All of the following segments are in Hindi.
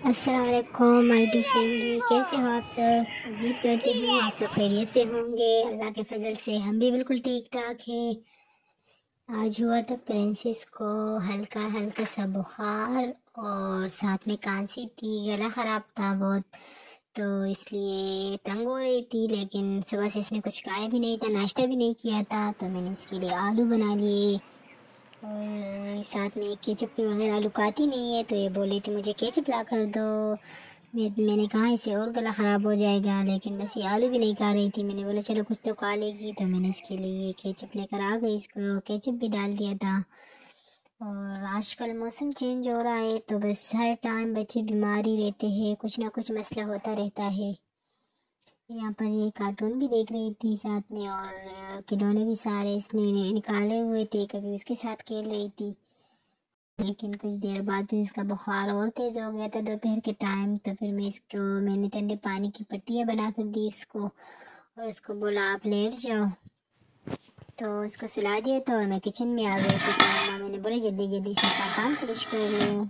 अस्सलाम वालेकुम माय डियर फैमिली, कैसे हो आप सब। उम्मीद करती हूँ आप सब खैरियत से होंगे। अल्लाह के फजल से हम भी बिल्कुल ठीक ठाक हैं। आज हुआ था प्रिंसेस को हल्का हल्का सा बुखार और साथ में खांसी थी, गला ख़राब था बहुत, तो इसलिए तंग हो रही थी। लेकिन सुबह से इसने कुछ खाया भी नहीं था, नाश्ता भी नहीं किया था, तो मैंने इसके लिए आलू बना लिए और साथ में केचप के बगैर आलू खाती नहीं है, तो ये बोली थी मुझे केचप ला कर दो। मैंने कहा इससे और गला ख़राब हो जाएगा, लेकिन बस ये आलू भी नहीं खा रही थी। मैंने बोला चलो कुछ तो खा लेगी, तो मैंने इसके लिए केचप लेकर आ गई, इसको केचप भी डाल दिया था। और आजकल मौसम चेंज हो रहा है, तो बस हर टाइम बच्चे बीमार ही रहते हैं, कुछ ना कुछ मसला होता रहता है। यहाँ पर ये कार्टून भी देख रही थी साथ में, और खिलौने भी सारे इसने निकाले हुए थे, कभी उसके साथ खेल रही थी। लेकिन कुछ देर बाद फिर इसका बुखार और तेज़ हो गया था दोपहर के टाइम, तो फिर मैंने ठंडे पानी की पट्टियाँ बना कर दी इसको, और उसको बोला आप लेट जाओ, तो उसको सुला दिया था। और मैं किचन में आ गई थी, तो मम्मा मैंने बोला जल्दी जल्दी से अपना काम फिनिश कर लो।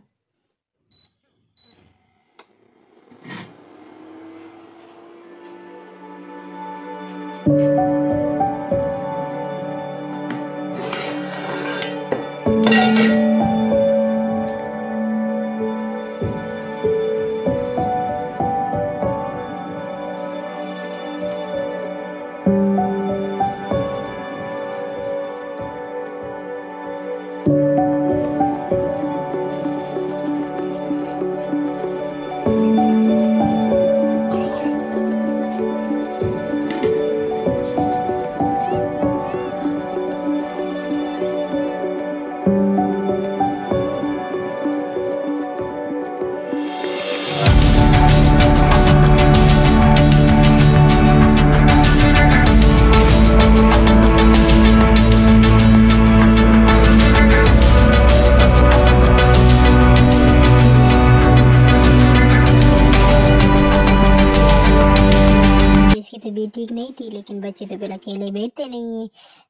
इसकी तबीयत ठीक नहीं थी, लेकिन बच्चे तो फिर अकेले बैठते नहीं हैं,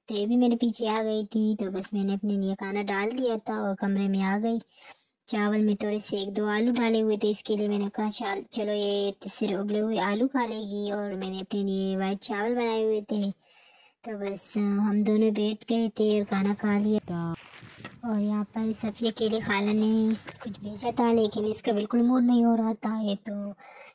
तो ये भी मेरे पीछे आ गई थी। तो बस मैंने अपने लिए खाना डाल दिया था और कमरे में आ गई। चावल में थोड़े से एक दो आलू डाले हुए थे, इसके लिए मैंने कहा चलो ये सिर्फ उबले हुए आलू खा लेगी, और मैंने अपने लिए वाइट चावल बनाए हुए थे। तो बस हम दोनों बैठ गए थे और खाना खा लिया था। और यहाँ पर सफ़िया के लिए खाला ने कुछ भेजा था, लेकिन इसका बिल्कुल मूड नहीं हो रहा था। ये तो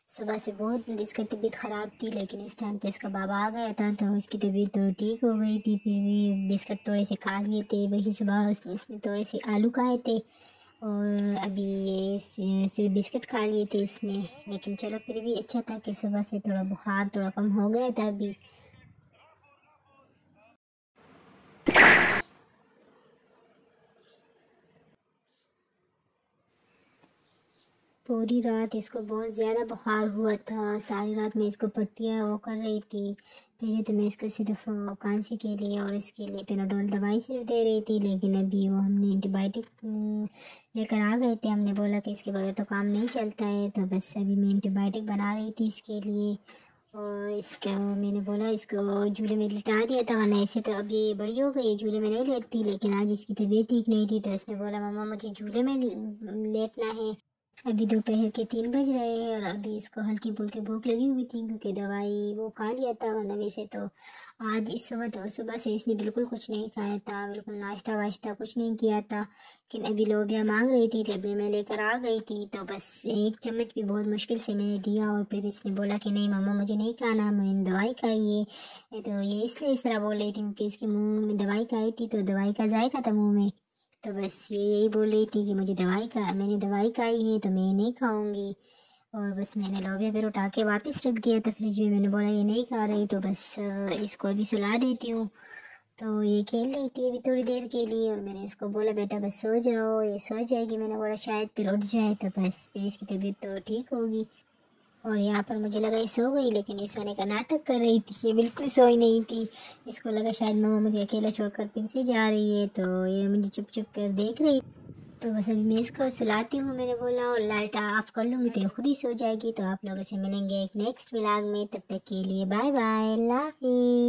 सुबह से बहुत इसकी तबीयत ख़राब थी, लेकिन इस टाइम तो इसका बाबा आ गया था, तो इसकी तबीयत तो ठीक हो गई थी। फिर भी बिस्किट थोड़े से खा लिए थे, वही सुबह इसने थोड़े से आलू खाए थे, और अभी ये सिर्फ बिस्किट खा लिए थे इसने। लेकिन चलो फिर भी अच्छा था कि सुबह से थोड़ा बुखार थोड़ा कम हो गया था अभी। पूरी रात इसको बहुत ज़्यादा बुखार हुआ था, सारी रात मैं इसको पट्टियाँ वो कर रही थी। पहले तो मैं इसको सिर्फ खांसी के लिए और इसके लिए पेनाडोल दवाई सिर्फ दे रही थी, लेकिन अभी वो हमने एंटीबायोटिक लेकर आ गए थे। हमने बोला कि इसके बगैर तो काम नहीं चलता है, तो बस अभी मैं एंटीबायोटिक बना रही थी इसके लिए। और इसका मैंने बोला इसको झूले में लिटा दिया था, वरना ऐसे तो अब ये बड़ी हो गई, झूले में नहीं लेटती। लेकिन आज इसकी तबीयत ठीक नहीं थी, तो इसने बोला मम्मा मुझे झूले में लेटना है। अभी दोपहर के 3 बज रहे हैं, और अभी इसको हल्की फुल्की भूख लगी हुई थी, क्योंकि दवाई वो खा लिया था। वरना वैसे तो आज इस सुबह से इसने बिल्कुल कुछ नहीं खाया था, बिल्कुल नाश्ता वाश्ता कुछ नहीं किया था। लेकिन अभी लोबिया मांग रही थी, तभी मैं लेकर आ गई थी, तो बस एक चम्मच भी बहुत मुश्किल से मैंने दिया, और फिर इसने बोला कि नहीं मम्मा मुझे नहीं खाना, मैंने दवाई खाई है। तो ये इसलिए इस तरह बोल रही थी क्योंकि इसके मुँह में दवाई खाई थी, तो दवाई का जायका था मुँह में। तो बस ये यही बोल रही थी कि मैंने दवाई खाई है, तो मैं नहीं खाऊंगी। और बस मैंने लोबिया फिर उठा के वापस रख दिया था फ्रिज में। मैंने बोला ये नहीं खा रही, तो बस इसको अभी सुला देती हूँ। तो ये खेल रही थी अभी थोड़ी देर के लिए, और मैंने इसको बोला बेटा बस सो जाओ, ये सो जाएगी। मैंने बोला शायद फिर उठ जाए, तो बस फिर इसकी तबीयत तो ठीक होगी। और यहाँ पर मुझे लगा ये सो गई, लेकिन ये सोने का नाटक कर रही थी, ये बिल्कुल सोई नहीं थी। इसको लगा शायद मम्मा मुझे अकेला छोड़कर फिर से जा रही है, तो ये मुझे चुप चुप कर देख रही। तो बस अभी मैं इसको सुलाती हूँ, मैंने बोला, और लाइट ऑफ कर लूँगी तो ये खुद ही सो जाएगी। तो आप लोगों से मिलेंगे एक नेक्स्ट व्लॉग में, तब तक के लिए बाय बाय, अल्लाह हाफिज़।